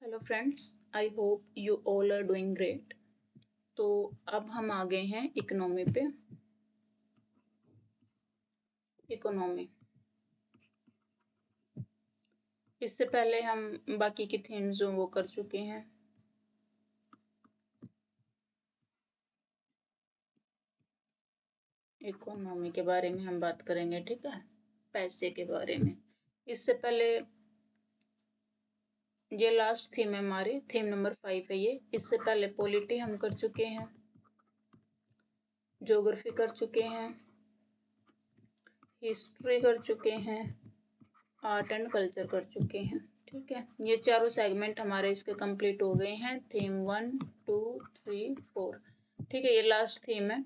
Hello friends, I hope you all are doing great. तो अब हम आ गए हैं इकोनॉमी पे। इकोनॉमी, इससे पहले हम बाकी की थीम्स जो वो कर चुके हैं। इकोनॉमी के बारे में हम बात करेंगे, ठीक है, पैसे के बारे में। इससे पहले ये लास्ट थीम है हमारी, थीम नंबर 5 है ये। इससे पहले पॉलिटी हम कर चुके हैं, ज्योग्राफी कर चुके हैं, हिस्ट्री कर चुके हैं, आर्ट एंड कल्चर कर चुके हैं। ठीक है, ये चारों सेगमेंट हमारे इसके कंप्लीट हो गए हैं। थीम 1, 2, 3, 4। ठीक है, ये लास्ट थीम है,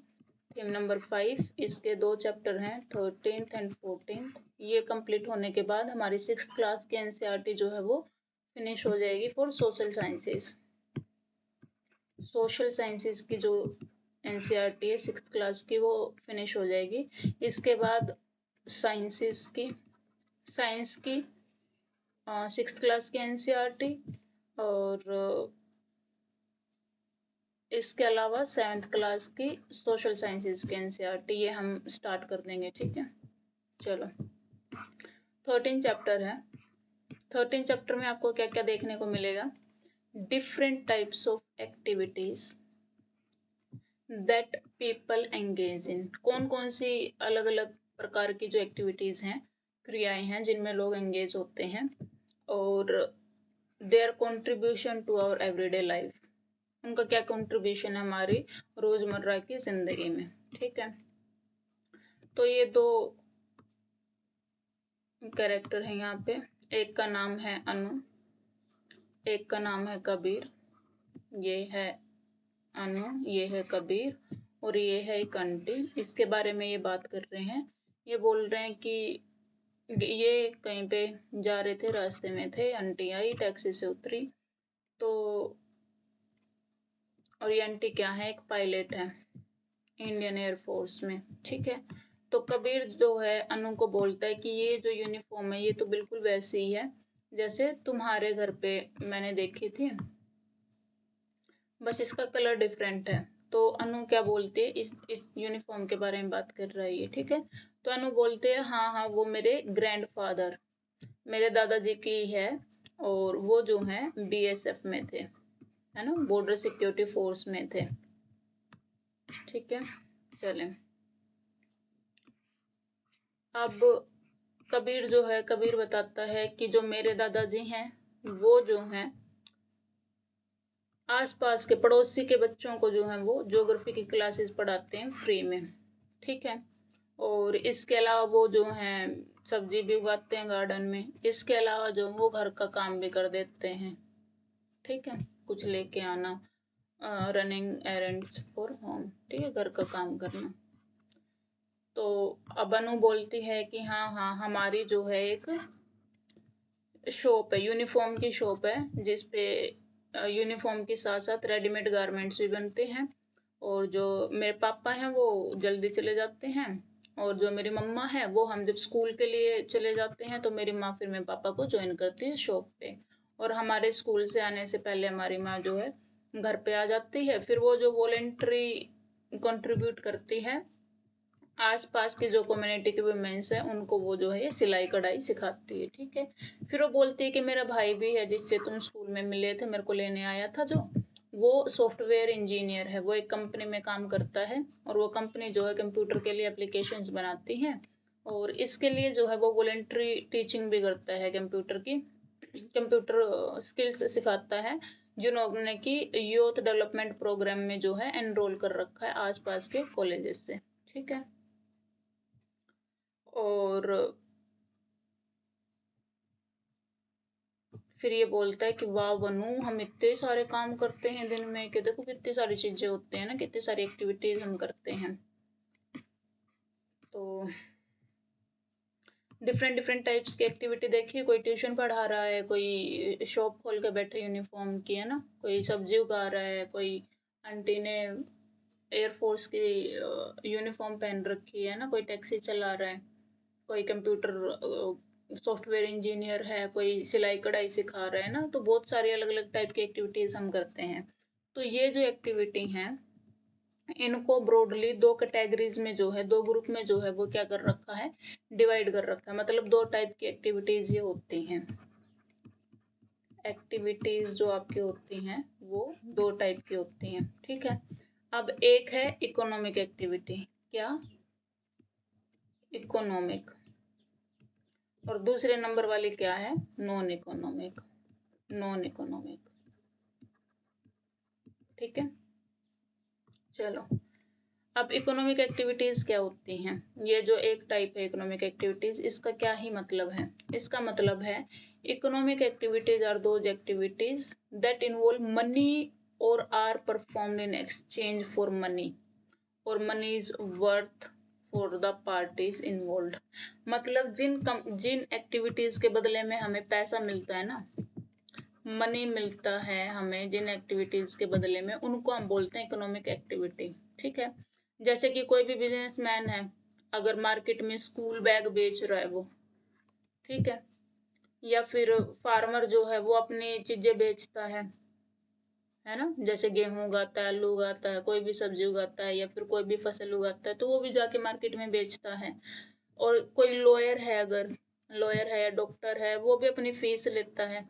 थीम नंबर 5। इसके 2 चैप्टर हैं, 13th एंड 14th। ये कंप्लीट होने के बाद हमारी 6th क्लास की एनसीईआरटी जो है वो फिनिश हो जाएगी for social sciences. Social sciences की जो एनसीईआरटी है 6th क्लास की, वो फिनिश हो जाएगी। इसके बाद साइंसेस की, साइंस की 6th क्लास की एनसीईआरटी, और इसके अलावा 7th क्लास की सोशल साइंसेस की एनसीईआरटी, ये हम स्टार्ट कर देंगे। ठीक है, चलो 13 चैप्टर है। 13 चैप्टर में आपको क्या क्या देखने को मिलेगा? Different types of activities that people engage in. कौन कौन सी अलग अलग प्रकार की जो एक्टिविटीज हैं, क्रियाएं हैं जिनमें लोग एंगेज होते हैं, और their contribution to our everyday life, उनका क्या कंट्रीब्यूशन है हमारी रोजमर्रा की जिंदगी में। ठीक है, तो ये 2 कैरेक्टर है यहाँ पे। एक का नाम है अनु, एक का नाम है कबीर। ये है अनु, ये है कबीर, और ये है एक आंटी। इसके बारे में ये बात कर रहे हैं। ये बोल रहे हैं कि ये कहीं पे जा रहे थे, रास्ते में थे, आंटी आई, टैक्सी से उतरी, तो और ये आंटी क्या है, एक पायलट है इंडियन एयरफोर्स में। ठीक है, तो कबीर जो है अनु को बोलता है कि ये जो यूनिफॉर्म है ये तो बिल्कुल वैसी ही है जैसे तुम्हारे घर पे मैंने देखी थी, बस इसका कलर डिफरेंट है। तो अनु क्या बोलती है, इस यूनिफॉर्म के बारे में बात कर रही है। ठीक है, तो अनु बोलते हैं हाँ हाँ वो मेरे ग्रैंडफादर, मेरे दादाजी की है, और वो जो है बीएसएफ में थे, है ना, बॉर्डर सिक्योरिटी फोर्स में थे। ठीक है, चलें अब कबीर जो है, कबीर बताता है कि जो मेरे दादाजी हैं वो जो हैं आसपास के पड़ोसी के बच्चों को जो है वो ज्योग्राफी की क्लासेस पढ़ाते हैं फ्री में। ठीक है, और इसके अलावा वो जो हैं सब्जी भी उगाते हैं गार्डन में। इसके अलावा जो वो घर का काम भी कर देते हैं। ठीक है, कुछ लेके आना, रनिंग एरेंड्स फॉर होम, ठीक है, घर का काम करना। तो अब अनु बोलती है कि हाँ हाँ हमारी जो है एक शॉप है, यूनिफॉर्म की शॉप है, जिसपे यूनिफॉर्म के साथ साथ रेडीमेड गारमेंट्स भी बनते हैं। और जो मेरे पापा हैं वो जल्दी चले जाते हैं, और जो मेरी मम्मा है वो, हम जब स्कूल के लिए चले जाते हैं तो मेरी माँ फिर मेरे पापा को ज्वाइन करती है शॉप पे। और हमारे स्कूल से आने से पहले हमारी माँ जो है घर पे आ जाती है। फिर वो जो वॉलेंट्री कंट्रीब्यूट करती है, आसपास की जो कम्युनिटी के वुमेन्स है उनको वो जो है ये सिलाई कढ़ाई सिखाती है। ठीक है, फिर वो बोलती है कि मेरा भाई भी है जिससे तुम स्कूल में मिले थे, मेरे को लेने आया था, जो वो सॉफ्टवेयर इंजीनियर है, वो एक कंपनी में काम करता है, और वो कंपनी जो है कंप्यूटर के लिए एप्लीकेशंस बनाती है, और इसके लिए जो है वो वॉलेंट्री टीचिंग भी करता है, कंप्यूटर की, कंप्यूटर स्किल्स सिखाता है, जिन्होंने की यूथ डेवलपमेंट प्रोग्राम में जो है एनरोल कर रखा है आसपास के कॉलेजेस से। ठीक है, और फिर ये बोलता है कि वाह वनु, हम इतने सारे काम करते हैं दिन में, कि देखो कितनी सारी चीजें होती हैं ना, कितनी सारी एक्टिविटीज हम करते हैं। तो डिफरेंट डिफरेंट टाइप्स की एक्टिविटी देखिए, कोई ट्यूशन पढ़ा रहा है, कोई शॉप खोल के बैठे यूनिफॉर्म की, है ना, कोई सब्जी उगा रहा है, कोई आंटी ने एयरफोर्स की यूनिफॉर्म पहन रखी है ना, कोई टैक्सी चला रहा है, कोई कंप्यूटर सॉफ्टवेयर इंजीनियर है, कोई सिलाई कढ़ाई सिखा रहा है ना, तो बहुत सारी अलग अलग टाइप की एक्टिविटीज हम करते हैं। तो ये जो एक्टिविटी हैं इनको ब्रॉडली दो कैटेगरीज में जो है, दो ग्रुप में जो है वो क्या कर रखा है, डिवाइड कर रखा है। मतलब दो टाइप की एक्टिविटीज ये होती हैं। एक्टिविटीज जो आपकी होती हैं वो दो टाइप की होती हैं, ठीक है। अब एक है इकोनॉमिक एक्टिविटी, क्या, इकोनॉमिक, और दूसरे नंबर वाली क्या है, नॉन इकोनॉमिक, नॉन इकोनॉमिक, ठीक है। चलो, अब इकोनॉमिक एक्टिविटीज क्या होती हैं, ये जो एक टाइप है इकोनॉमिक एक्टिविटीज, इसका क्या ही मतलब है, इसका मतलब है economic activities are those activities that involve money और are performed in exchange for money और money is worth for the parties involve. मतलब जिन एक्टिविटीज के बदले में हमें पैसा मिलता है ना, मनी मिलता है हमें जिन एक्टिविटीज के बदले में, उनको हम बोलते हैं इकोनॉमिक एक्टिविटी, ठीक है। जैसे कि कोई भी बिजनेसमैन है, अगर मार्केट में स्कूल बैग बेच रहा है वो, ठीक है, या फिर फार्मर जो है वो अपनी चीजें बेचता है ना, जैसे गेहूं उगाता है, आलू उगाता है, कोई भी सब्जी उगाता है या फिर कोई भी फसल उगाता है, तो वो भी जाके मार्केट में बेचता है। और कोई लॉयर है, अगर लॉयर है या डॉक्टर है, वो भी अपनी फीस लेता है,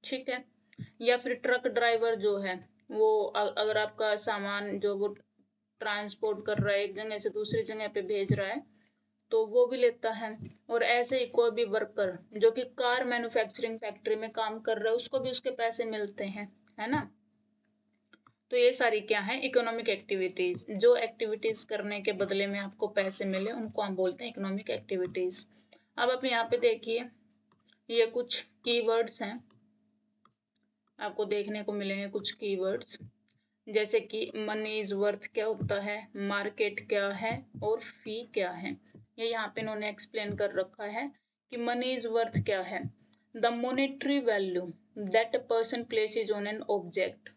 ठीक है। या फिर ट्रक ड्राइवर जो है वो अगर आपका सामान जो वो ट्रांसपोर्ट कर रहा है, एक जगह से दूसरी जगह पे भेज रहा है, तो वो भी लेता है। और ऐसे ही कोई भी वर्कर जो कि कार मैन्युफैक्चरिंग फैक्ट्री में काम कर रहा है, उसको भी उसके पैसे मिलते हैं, है ना। तो ये सारी क्या है, इकोनॉमिक एक्टिविटीज। जो एक्टिविटीज करने के बदले में आपको पैसे मिले उनको हम बोलते हैं इकोनॉमिक एक्टिविटीज। अब आप यहाँ पे देखिए, ये कुछ कीवर्ड्स हैं, आपको देखने को मिलेंगे कुछ कीवर्ड्स, जैसे कि मनी इज वर्थ क्या होता है, मार्केट क्या है, और फी क्या है। ये यहाँ पे इन्होंने एक्सप्लेन कर रखा है कि मनी इज वर्थ क्या है, the monetary value that a person places on an object.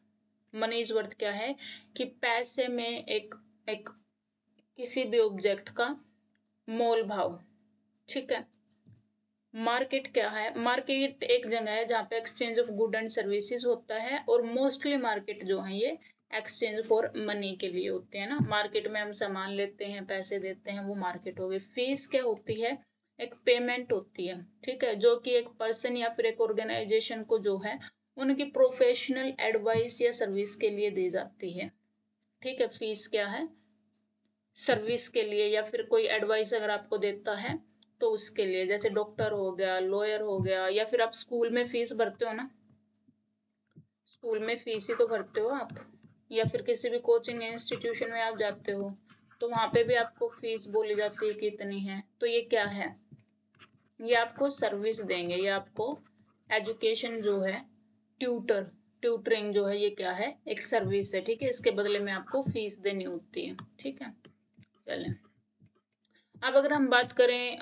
Money is worth क्या है कि पैसे में एक एक किसी भी ऑब्जेक्ट का मोल भाव, ठीक है। मार्केट क्या है, मार्केट एक जगह है जहाँ पे exchange of good and services होता है, और मोस्टली मार्केट जो है ये एक्सचेंज फॉर मनी के लिए होते हैं ना। मार्केट में हम सामान लेते हैं, पैसे देते हैं, वो मार्केट हो गई। फीस क्या होती है, एक पेमेंट होती है, ठीक है, जो कि एक पर्सन या फिर एक ऑर्गेनाइजेशन को जो है उनकी प्रोफेशनल एडवाइस या सर्विस के लिए दी जाती है, ठीक है। फीस क्या है, सर्विस के लिए या फिर कोई एडवाइस अगर आपको देता है तो उसके लिए, जैसे डॉक्टर हो गया, लॉयर हो गया, या फिर आप स्कूल में फीस भरते हो ना, स्कूल में फीस ही तो भरते हो आप, या फिर किसी भी कोचिंग इंस्टीट्यूशन में आप जाते हो तो वहां पे भी आपको फीस बोली जाती है कि इतनी है। तो ये क्या है, ये आपको सर्विस देंगे, ये आपको एजुकेशन जो है, ट्यूटरिंग जो है, ये क्या है, एक सर्विस है, ठीक है। इसके बदले में आपको फीस देनी होती है, ठीक है। चलें, अब अगर हम बात करें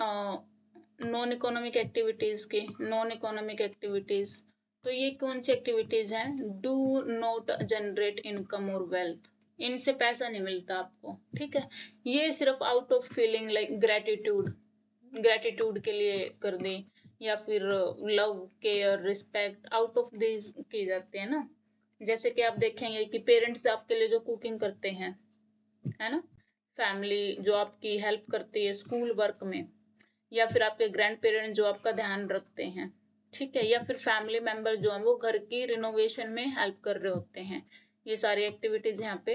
नॉन इकोनॉमिक एक्टिविटीज की, नॉन इकोनॉमिक एक्टिविटीज, तो ये कौन सी एक्टिविटीज हैं, डू नॉट जनरेट इनकम और वेल्थ, इनसे पैसा नहीं मिलता आपको, ठीक है। ये सिर्फ out of feeling like gratitude, gratitude के लिए कर दी, या फिर love, care, respect, out of this की जाती है ना। जैसे कि आप देखेंगे कि पेरेंट्स आपके लिए जो कुकिंग करते हैं, है ना, फैमिली जो आपकी हेल्प करती है स्कूल वर्क में, या फिर आपके ग्रैंड पेरेंट्स जो आपका ध्यान रखते हैं, ठीक है, या फिर फैमिली मेंबर जो है वो घर की रिनोवेशन में हेल्प कर रहे होते हैं। ये सारी एक्टिविटीज यहाँ पे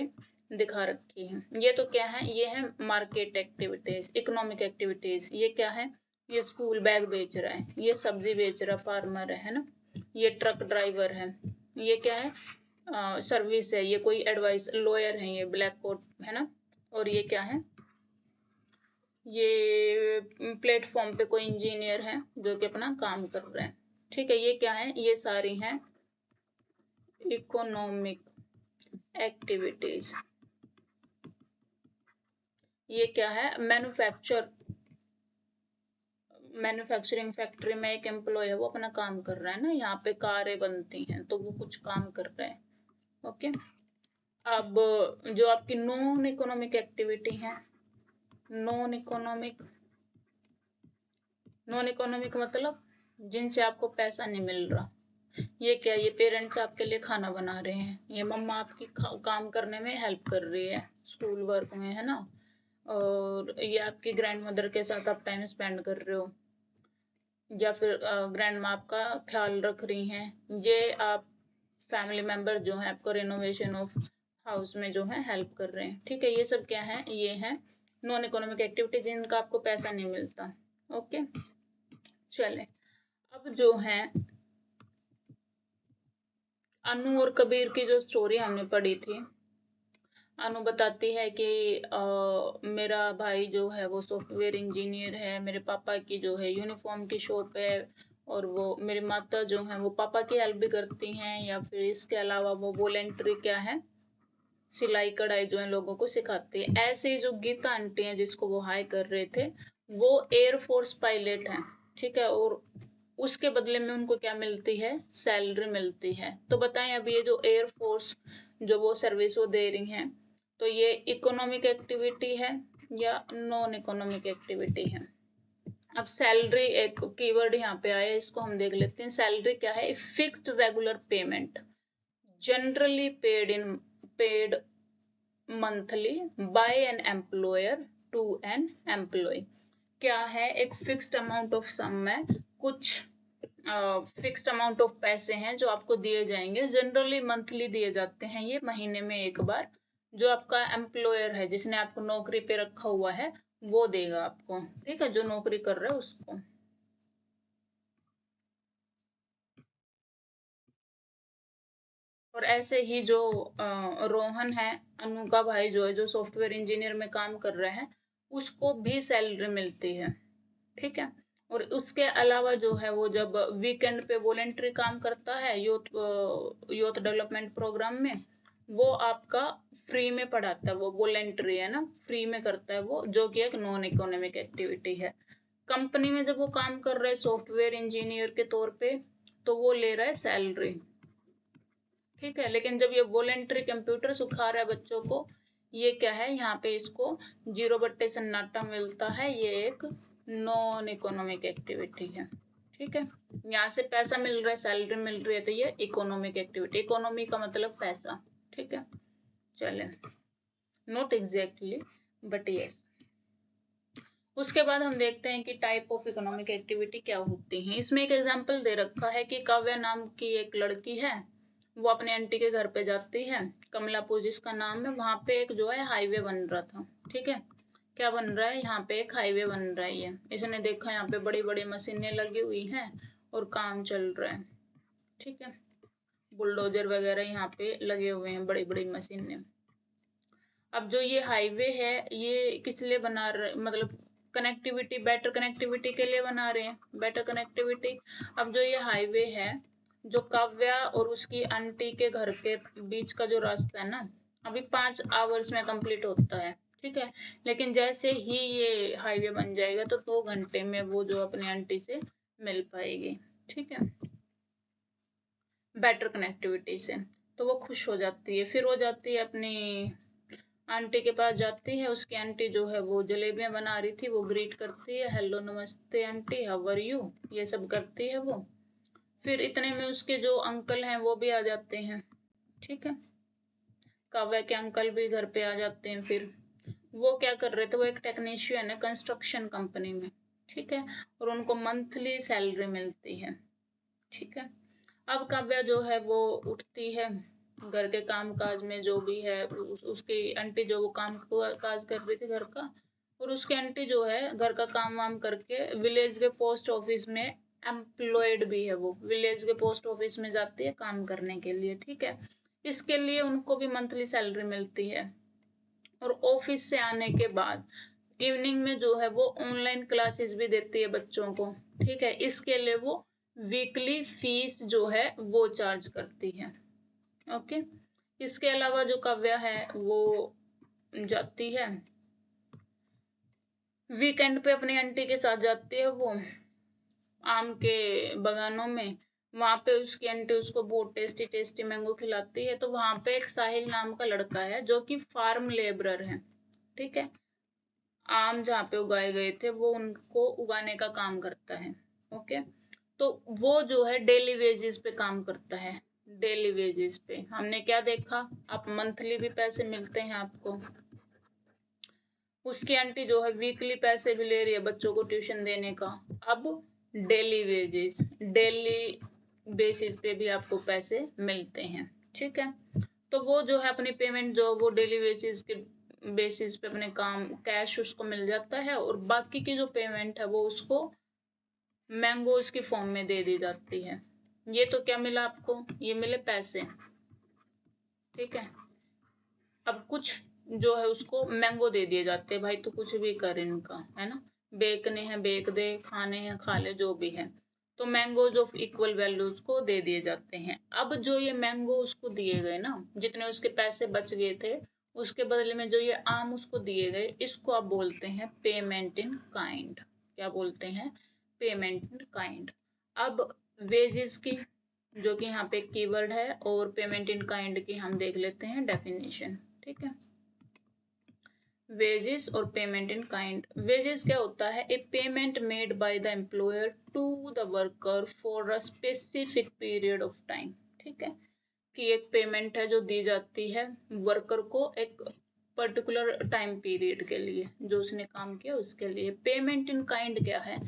दिखा रखी है। ये तो क्या है, ये है मार्केट एक्टिविटीज, इकोनॉमिक एक्टिविटीज। ये क्या है, ये स्कूल बैग बेच रहा है, ये सब्जी बेच रहा फार्मर है ना, ये ट्रक ड्राइवर है, ये क्या है, सर्विस है, ये कोई एडवाइस, लॉयर है, ये ब्लैक कोट है ना, और ये क्या है, ये प्लेटफॉर्म पे कोई इंजीनियर है जो कि अपना काम कर रहे हैं, ठीक है। ये क्या है, ये सारी हैं इकोनॉमिक एक्टिविटीज। ये क्या है, मैन्युफैक्चरिंग फैक्ट्री में एक एम्प्लॉय है, वो अपना काम कर रहा है ना, यहाँ पे कारें बनती हैं तो वो कुछ काम कर रहे हैं, ओके। अब जो आपकी नॉन इकोनॉमिक एक्टिविटी है, नॉन इकोनॉमिक नॉन इकोनॉमिक मतलब जिनसे आपको पैसा नहीं मिल रहा। ये क्या, ये पेरेंट्स आपके लिए खाना बना रहे हैं, ये मम्मा आपकी काम करने में हेल्प कर रही है स्कूल वर्क में, है ना, और ये आपकी ग्रैंड मदर के साथ आप टाइम स्पेंड कर रहे हो, या फिर ग्रैंड माँ आपका ख्याल रख रही हैं, ये आप फैमिली मेंबर जो है आपको रेनोवेशन ऑफ हाउस में जो है हेल्प कर रहे हैं। ठीक है, ये सब क्या है, ये है नॉन इकोनॉमिक एक्टिविटी जिनका आपको पैसा नहीं मिलता। ओके, चले अब जो है अनु और कबीर की जो स्टोरी हमने पढ़ी थी, अनु बताती है कि मेरा भाई जो है वो सॉफ्टवेयर इंजीनियर है, मेरे पापा की जो है यूनिफॉर्म की शॉप है, और वो मेरी माता जो है वो पापा की हेल्प भी करती हैं, या फिर इसके अलावा वो वॉलेंट्री क्या है, सिलाई कढ़ाई जो है लोगों को सिखाती है। ऐसे ही जो गीता आंटी हैं जिसको वो हाई कर रहे थे, वो एयरफोर्स पायलट हैं। ठीक है, और उसके बदले में उनको क्या मिलती है, सैलरी मिलती है। तो बताएं अब ये जो एयरफोर्स जो वो सर्विस वो दे रही हैं, तो ये इकोनॉमिक एक्टिविटी है या नॉन इकोनॉमिक एक्टिविटी है। अब सैलरी एक कीवर्ड यहाँ पे आया, इसको हम देख लेते हैं। सैलरी क्या है, fixed regular payment generally paid monthly by an employer to an employ. क्या है, एक फिक्स्ड अमाउंट ऑफ सम है, कुछ फिक्स्ड अमाउंट ऑफ पैसे हैं जो आपको दिए जाएंगे, जनरली मंथली दिए जाते हैं, ये महीने में एक बार, जो आपका एम्प्लॉयर है जिसने आपको नौकरी पे रखा हुआ है वो देगा आपको। ठीक है, जो नौकरी कर रहा है उसको। और ऐसे ही जो रोहन है, अनु का भाई जो है, जो सॉफ्टवेयर इंजीनियर में काम कर रहे हैं, उसको भी सैलरी मिलती है। ठीक है, और उसके अलावा जो है वो जब वीकेंड पे वॉलेंट्री काम करता है यूथ डेवलपमेंट प्रोग्राम में, वो आपका फ्री में पढ़ाता है, वो वॉलेंट्री है ना, फ्री में करता है वो, जो कि एक नॉन इकोनॉमिक एक्टिविटी है। कंपनी में जब वो काम कर रहे हैं सॉफ्टवेयर इंजीनियर के तौर पे, तो वो ले रहा है सैलरी। ठीक है, लेकिन जब ये वॉलेंट्री कंप्यूटर सिखा रहा है बच्चों को, ये क्या है, यहाँ पे इसको 0/सन्नाटा मिलता है, ये एक नॉन इकोनॉमिक एक्टिविटी है। ठीक है, यहाँ से पैसा मिल रहा है, सैलरी मिल रही है, तो ये इकोनॉमिक एक्टिविटी, इकोनॉमी का मतलब पैसा। ठीक है, चले, नॉट एग्जैक्टली बट यस। उसके बाद हम देखते हैं कि टाइप ऑफ इकोनॉमिक एक्टिविटी क्या होती है। इसमें एक एग्जांपल दे रखा है कि काव्या नाम की एक लड़की है, वो अपने आंटी के घर पे जाती है, कमलापुर जिसका नाम है, वहां पे एक जो है हाईवे बन रहा था। ठीक है, क्या बन रहा है, यहाँ पे एक हाईवे बन रहा है। ये इसने देखा यहाँ पे बड़ी बड़ी मशीनें लगी हुई हैं और काम चल रहा है। ठीक है, बुलडोजर वगैरह यहाँ पे लगे हुए हैं, बड़ी बड़ी मशीनें। अब जो ये हाईवे है, ये किस लिए बना रहे, मतलब कनेक्टिविटी, बेटर कनेक्टिविटी के लिए बना रहे हैं, बेटर कनेक्टिविटी। अब जो ये हाईवे है, जो काव्या और उसकी आंटी के घर के बीच का जो रास्ता है ना, अभी 5 आवर्स में कंप्लीट होता है। ठीक है, लेकिन जैसे ही ये हाईवे बन जाएगा तो 2 घंटे में वो जो अपनी आंटी से मिल पाएगी। ठीक है, बेटर कनेक्टिविटी से, तो वो खुश हो जाती है। फिर वो जाती है अपनी आंटी के पास जाती है, उसकी आंटी जो है वो जलेबियां बना रही थी, वो ग्रीट करती है, हेलो नमस्ते आंटी, हाउ आर यू, ये सब करती है वो। फिर इतने में उसके जो अंकल हैं वो भी आ जाते हैं। ठीक है, काव्या के अंकल भी घर पे आ जाते हैं। फिर वो क्या कर रहे थे, वो एक टेक्नीशियन है कंस्ट्रक्शन कंपनी में। ठीक है, और उनको मंथली सैलरी मिलती है। ठीक है, अब काव्या जो है वो उठती है, घर के काम काज में जो भी है, उसकी आंटी जो वो काम काज कर रही थी घर का, और उसकी आंटी जो है घर का काम वाम करके विलेज के पोस्ट ऑफिस में एम्प्लॉयड भी है, वो विलेज के पोस्ट ऑफिस में जाती है काम करने के लिए। ठीक है, इसके लिए उनको भी मंथली सैलरी मिलती है। और ऑफिस से आने के बाद इवनिंग में जो है वो ऑनलाइन क्लासेस भी देती है बच्चों को। ठीक है, इसके लिए वो वीकली फीस जो है वो चार्ज करती है। ओके, इसके अलावा जो काव्या है वो जाती है वीकेंड पे, अपनी आंटी के साथ जाती है वो आम के बगानों में। वहां पे उसकी आंटी उसको बहुत टेस्टी टेस्टी मैंगो खिलाती है। तो वहां पे एक साहिल नाम का लड़का है जो कि फार्म लेबरर है। ठीक है, आम जहाँ पे उगाए गए थे वो उनको उगाने का काम करता है। ओके, तो वो जो है डेली वेजेस पे काम करता है। डेली वेजेस पे हमने क्या देखा, आप मंथली भी पैसे मिलते हैं आपको। उसकी आंटी जो है वीकली पैसे भी ले रही है बच्चों को ट्यूशन देने का। अब डेली वेजेस, डेली बेसिस पे भी आपको पैसे मिलते हैं। ठीक है, तो वो जो है अपनी पेमेंट जो वो डेली बेसिस के बेसिस पे अपने काम कैश उसको मिल जाता है, और बाकी की जो पेमेंट है वो उसको मैंगोज की फॉर्म में दे दी जाती है। ये तो क्या मिला आपको, ये मिले पैसे। ठीक है, अब कुछ जो है उसको मैंगो दे दिए जाते हैं, भाई तू कुछ भी कर इनका, है ना, बेचने हैं बेच दे, खाने हैं खा ले, जो भी है। तो मैंगोज ऑफ इक्वल वैल्यूज को दे दिए जाते हैं। अब जो ये मैंगो उसको दिए गए ना, जितने उसके पैसे बच गए थे, उसके बदले में जो ये आम उसको दिए गए, इसको आप बोलते हैं पेमेंट इन काइंड। क्या बोलते हैं, पेमेंट इन काइंड। अब वेजेस की जो कि यहाँ पे कीवर्ड है, और पेमेंट इन काइंड की हम देख लेते हैं डेफिनेशन। ठीक है, वेजेस और पेमेंट इन काइंड। वेजेस क्या होता है, a payment made by the employer to the worker for a specific period of time. ठीक है, कि एक पेमेंट है जो दी जाती है वर्कर को एक पर्टिकुलर टाइम पीरियड के लिए, जो उसने काम किया उसके लिए। पेमेंट इन काइंड क्या है,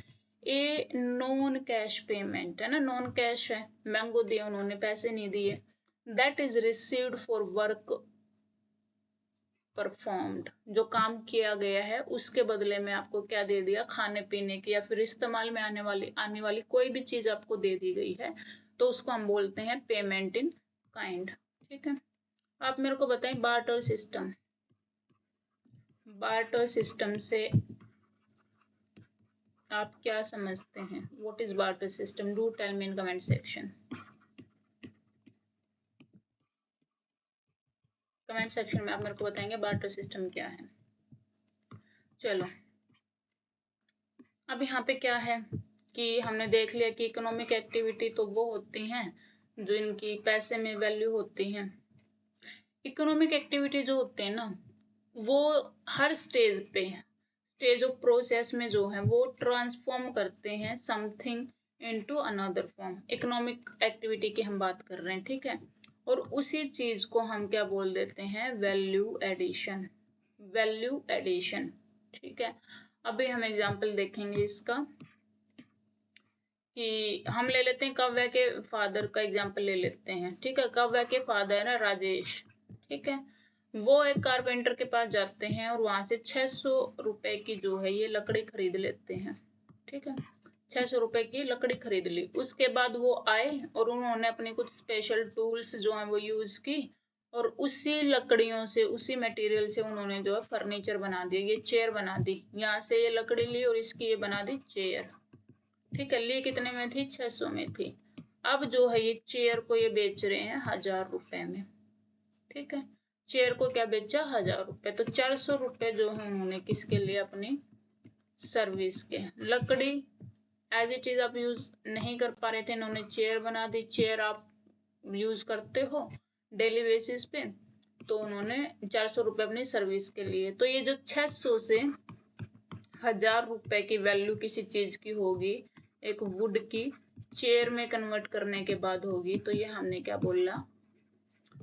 ए नॉन कैश पेमेंट है ना, नॉन कैश है, मैंगो दिया उन्होंने, पैसे नहीं दिए। That is received for work performed, जो काम किया गया है उसके बदले में आपको क्या दे दिया, खाने पीने की या फिर इस्तेमाल में आने वाली कोई भी चीज आपको दे दी गई है, तो उसको हम बोलते हैं पेमेंट इन काइंड। ठीक है, आप मेरे को बताएं बार्टर सिस्टम, बार्टर सिस्टम से आप क्या समझते हैं, what is barter system, do tell me in comment section. Comment section में आप मेरे को बताएंगे बार्टर सिस्टम क्या है। चलो, अब यहाँ पे क्या है कि हमने देख लिया कि इकोनॉमिक एक्टिविटी तो वो होती हैं जो इनकी पैसे में वैल्यू होती हैं। इकोनॉमिक एक्टिविटी जो होते हैं ना, वो हर स्टेज पे, स्टेज ऑफ प्रोसेस में जो है वो ट्रांसफॉर्म करते हैं something into another form. Economic activity की हम बात कर रहे हैं, ठीक है, और उसी चीज को हम क्या बोल देते हैं, वैल्यू एडिशन, वैल्यू एडिशन। ठीक है, अभी हम एग्जांपल देखेंगे इसका, कि हम ले लेते हैं काव्या के फादर का एग्जांपल ले लेते हैं। ठीक है, काव्या के फादर है राजेश। ठीक है, वो एक कारपेंटर के पास जाते हैं और वहां से 600 रुपए की जो है ये लकड़ी खरीद लेते हैं। ठीक है, 600 रुपए की लकड़ी खरीद ली। उसके बाद वो आए और उन्होंने अपनी कुछ स्पेशल टूल्स जो है वो यूज की, और उसी लकड़ियों से, उसी मटेरियल से उन्होंने जो है फर्नीचर बना दिया, ये चेयर बना दी। यहाँ से ये लकड़ी ली और इसकी ये बना दी चेयर। ठीक है, ली कितने में थी, 600 में थी। अब जो है ये चेयर को ये बेच रहे हैं 1000 रुपए में। ठीक है, चेयर को क्या बेचा, 1000 रुपए। तो 400 रुपए जो है उन्होंने किसके लिए, अपनी सर्विस के। लकड़ी एज इट इज आप यूज नहीं कर पा रहे थे, इन्होंने चेयर बना दी। चेयर आप यूज करते हो डेली बेसिस पे, तो उन्होंने 400 रुपए अपनी सर्विस के लिए। तो ये जो 600 से 1000 रुपए की वैल्यू किसी चीज की होगी, एक वुड की चेयर में कन्वर्ट करने के बाद होगी, तो ये हमने क्या बोला,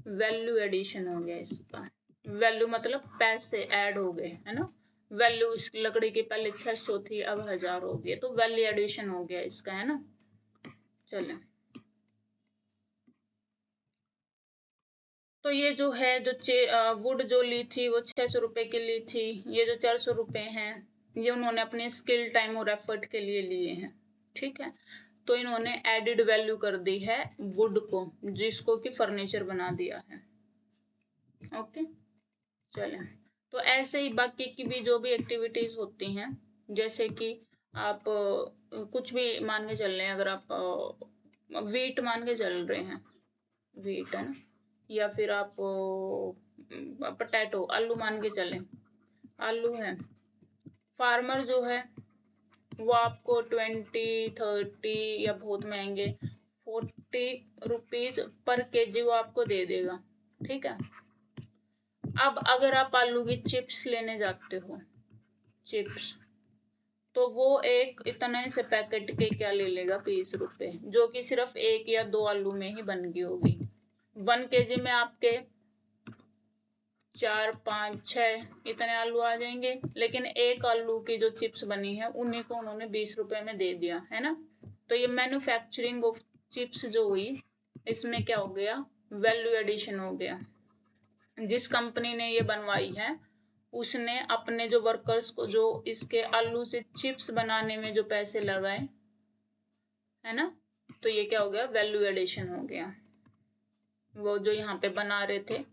वैल्यू एडिशन हो गया इसका। वैल्यू मतलब पैसे ऐड हो गए, है ना, वैल्यू इस लकड़ी की पहले 600 थी अब 1000 हो गई, तो वैल्यू एडिशन हो गया इसका, है ना। चले, तो ये जो है जो वुड जो ली थी वो 600 रुपए की ली थी। ये जो 400 रुपए हैं ये उन्होंने अपने स्किल, टाइम और एफर्ट के लिए लिए हैं। ठीक है, तो इन्होंने एडिड वैल्यू कर दी है वुड को, जिसको कि फर्नीचर बना दिया है। ओके, चले, तो ऐसे ही बाकी की भी जो भी एक्टिविटीज होती हैं, जैसे कि आप कुछ भी मान के चल रहे हैं, अगर आप वीट मान के चल रहे हैं, वीट है ना, या फिर आप पोटैटो, आलू मान के चलें, आलू है, फार्मर जो है वो आपको 20, 30 या बहुत महंगे 40 रुपीज पर केजी वो आपको दे देगा। ठीक है, अब अगर आप आलू की चिप्स लेने जाते हो, चिप्स, तो वो एक इतने से पैकेट के क्या ले लेगा, 20 रुपए, जो कि सिर्फ 1 या 2 आलू में ही बन गई होगी। 1 kg में आपके 4, 5, 6 इतने आलू आ जाएंगे, लेकिन 1 आलू की जो चिप्स बनी है उन्हीं को उन्होंने 20 रुपए में दे दिया है ना। तो ये मैन्युफैक्चरिंग ऑफ चिप्स जो हुई, इसमें क्या हो गया, वैल्यू एडिशन हो गया। जिस कंपनी ने ये बनवाई है उसने अपने जो वर्कर्स को जो इसके आलू से चिप्स बनाने में जो पैसे लगाए है ना, तो ये क्या हो गया, वैल्यू एडिशन हो गया। वो जो यहाँ पे बना रहे थे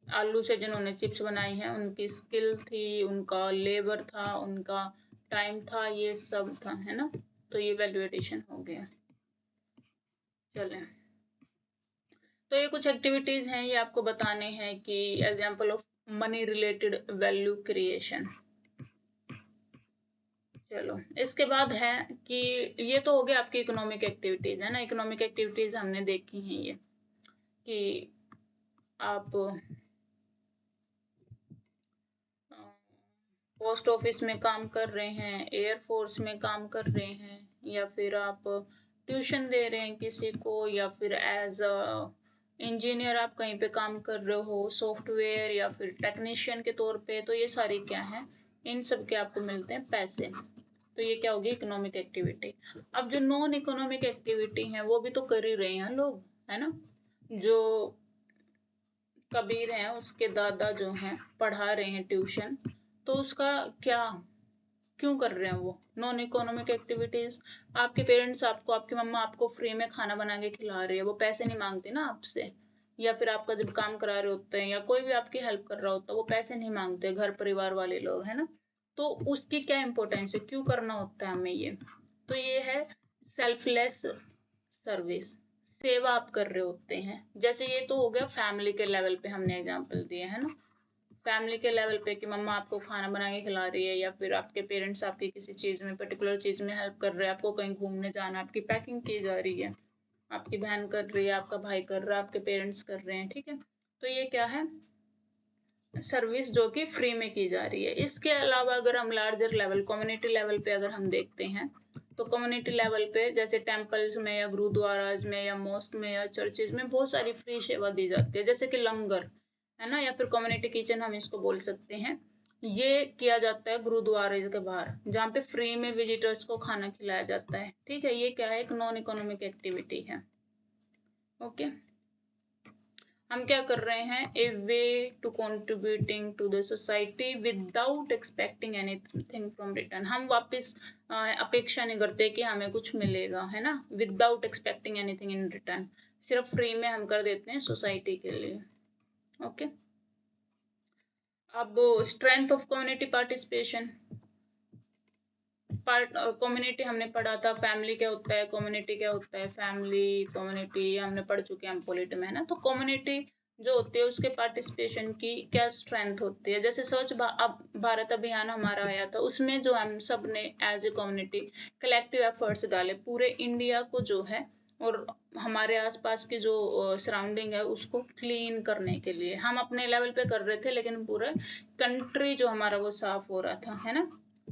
आलू से, जिन्होंने चिप्स बनाई है, उनकी स्किल थी, उनका लेबर था, उनका टाइम था, ये सब था, है ना। तो ये वैल्यू एडिशन हो गया। चलें, तो ये कुछ एक्टिविटीज हैं, ये आपको बताने हैं कि example of money related value creation. चलो, इसके बाद है कि ये तो हो गया आपकी इकोनॉमिक एक्टिविटीज, है ना। इकोनॉमिक एक्टिविटीज हमने देखी हैं ये, कि आप पोस्ट ऑफिस में काम कर रहे हैं, एयरफोर्स में काम कर रहे हैं, या फिर आप ट्यूशन दे रहे हैं किसी को, या फिर एज इंजीनियर आप कहीं पे काम कर रहे हो, सॉफ्टवेयर या फिर टेक्नीशियन के तौर पे, तो ये सारी क्या है, इन सब के आपको मिलते हैं पैसे। तो ये क्या होगी, इकोनॉमिक एक्टिविटी। अब जो नॉन इकोनॉमिक एक्टिविटी है वो भी तो कर ही रहे हैं लोग, है ना। जो कबीर हैं उसके दादा जो हैं पढ़ा रहे हैं ट्यूशन, तो उसका क्या, क्यों कर रहे हैं वो नॉन इकोनॉमिक एक्टिविटीज। आपके पेरेंट्स आपको, आपकी मम्मा आपको फ्री में खाना बना के खिला रही है, वो पैसे नहीं मांगते ना आपसे, या फिर आपका जब काम करा रहे होते हैं या कोई भी आपकी हेल्प कर रहा होता है, वो पैसे नहीं मांगते, घर परिवार वाले लोग, है ना। तो उसकी क्या इंपॉर्टेंस है, क्यों करना होता है हमें ये, तो ये है सेल्फलेस सर्विस, सेवा आप कर रहे होते हैं। जैसे ये तो हो गया फैमिली के लेवल पे हमने एग्जांपल दिए, है ना। फैमिली के लेवल पे कि मम्मा आपको खाना बना के खिला रही है, या फिर आपके पेरेंट्स आपकी किसी चीज में, पर्टिकुलर चीज में हेल्प कर रहे हैं, आपको कहीं घूमने जाना, आपकी पैकिंग की जा रही है, आपकी बहन कर रही है, आपका भाई कर रहा है, आपके पेरेंट्स कर रहे हैं, ठीक है। तो ये क्या है, सर्विस जो कि फ्री में की जा रही है। इसके अलावा अगर हम लार्जर लेवल, कम्युनिटी लेवल पे अगर हम देखते हैं, तो कम्युनिटी लेवल पे जैसे टेम्पल्स में या गुरुद्वाराज में या मॉस्क में या चर्चेज में बहुत सारी फ्री सेवा दी जाती है, जैसे कि लंगर, है ना, या फिर कम्युनिटी किचन हम इसको बोल सकते हैं। ये किया जाता है गुरुद्वारे के बाहर, जहाँ पे फ्री में विजिटर्स को खाना खिलाया जाता है, ठीक है। ये क्या है, एक नॉन इकोनॉमिक एक्टिविटी है। ओके, हम क्या कर रहे हैं, a way to contributing to the society without expecting anything from return. हम वापस अपेक्षा नहीं करते कि हमें कुछ मिलेगा, है ना, without expecting anything in return, सिर्फ फ्री में हम कर देते हैं सोसाइटी के लिए। ओके, अब strength of community participation. Community हमने पढ़ा था, फैमिली क्या होता है, कम्युनिटी क्या होता है, फैमिली कम्युनिटी हमने पढ़ चुके हैं हम पॉलिटी में, है ना। तो कम्युनिटी जो होती है उसके पार्टिसिपेशन की क्या स्ट्रेंथ होती है। जैसे स्वच्छ भारत अभियान हमारा आया था, उसमें जो हम सब ने as a community collective efforts डाले पूरे इंडिया को जो है, और हमारे आसपास की जो सराउंडिंग है उसको क्लीन करने के लिए हम अपने लेवल पे कर रहे थे, लेकिन पूरे कंट्री जो हमारा वो साफ हो रहा था, है ना।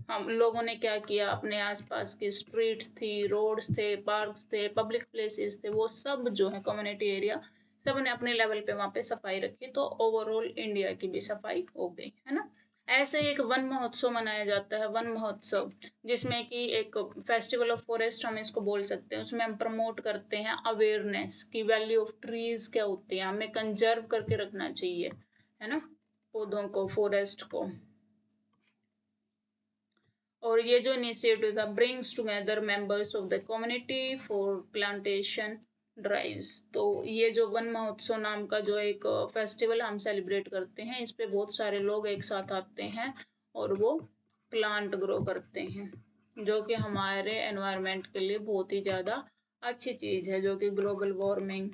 हम लोगों ने क्या किया, अपने आसपास की स्ट्रीट्स थी, रोड्स थे, पार्क्स थे, पब्लिक प्लेसेस थे, वो सब जो है कम्युनिटी एरिया, सब ने अपने लेवल पे वहां पे सफाई रखी, तो ओवरऑल इंडिया की भी सफाई हो गई, है ना। ऐसे एक वन महोत्सव मनाया जाता है, वन महोत्सव, जिसमें कि एक फेस्टिवल ऑफ फॉरेस्ट हम इसको बोल सकते हैं। उसमें हम प्रमोट करते हैं अवेयरनेस की वैल्यू ऑफ ट्रीज क्या होती है, हमें कंजर्व करके रखना चाहिए, है ना, पौधों को, फॉरेस्ट को। और ये जो इनिशिएटिव था, brings together members of the community for plantation drives. तो ये जो वन महोत्सव नाम का जो एक फेस्टिवल हम सेलिब्रेट करते हैं, इस पे बहुत सारे लोग एक साथ आते हैं और वो प्लांट ग्रो करते हैं, जो कि हमारे एनवायरनमेंट के लिए बहुत ही ज्यादा अच्छी चीज है, जो कि ग्लोबल वार्मिंग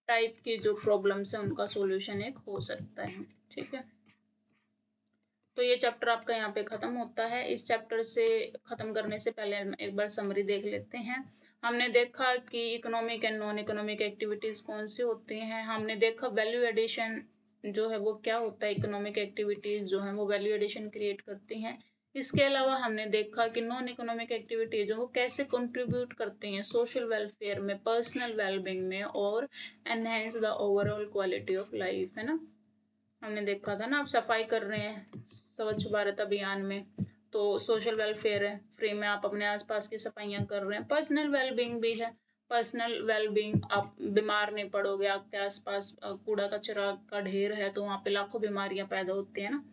टाइप की जो प्रॉब्लम्स है उनका सॉल्यूशन एक हो सकता है, ठीक है। तो ये चैप्टर आपका यहाँ पे खत्म होता है। इस चैप्टर से खत्म करने से पहले हम एक बार समरी देख लेते हैं। हमने देखा कि economic and non economic activities कौन सी होती हैं। हमने देखा वैल्यू एडिशन जो है वो क्या होता है, इकोनॉमिक एक्टिविटीज जो है वो वैल्यू एडिशन क्रिएट करती हैं। इसके अलावा हमने देखा कि नॉन इकोनॉमिक एक्टिविटीज जो वो कैसे कंट्रीब्यूट करती हैं सोशल वेलफेयर में, पर्सनल वेलबींग में, और enhance the overall quality of life, है ना। हमने देखा था ना, आप सफाई कर रहे हैं स्वच्छ भारत अभियान में, तो सोशल वेलफेयर है, फ्री में आप अपने आसपास की सफाइयां कर रहे हैं। पर्सनल वेलबींग भी है, पर्सनल वेलबींग, आप बीमार नहीं पड़ोगे, आपके आसपास कूड़ा कचरा का ढेर है तो वहां पे लाखों बीमारियां पैदा होती है ना,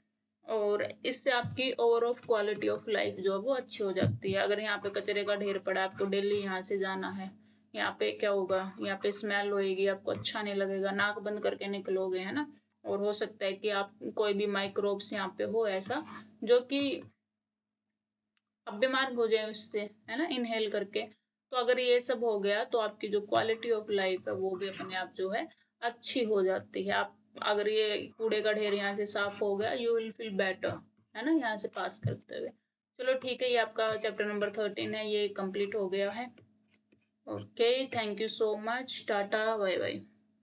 और इससे आपकी ओवरऑल क्वालिटी ऑफ लाइफ जो है वो अच्छी हो जाती है। अगर यहाँ पे कचरे का ढेर पड़ा, आपको डेली यहाँ से जाना है, यहाँ पे क्या होगा, यहाँ पे स्मेल होएगी, आपको अच्छा नहीं लगेगा, नाक बंद करके निकलोगे, है ना। और हो सकता है कि आप कोई भी माइक्रोब्स यहाँ पे हो ऐसा, जो कि आप बीमार हो जाए उससे, है ना, इनहेल करके। तो अगर ये सब हो गया तो आपकी जो क्वालिटी ऑफ लाइफ है वो भी अपने आप जो है अच्छी हो जाती है। आप अगर ये कूड़े का ढेर यहाँ से साफ हो गया, यू विल फील बेटर, है ना, यहाँ से पास करते हुए। चलो ठीक है, ये आपका चैप्टर नंबर 13 है, ये कंप्लीट हो गया है। Okay, thank you so much, tata bye bye.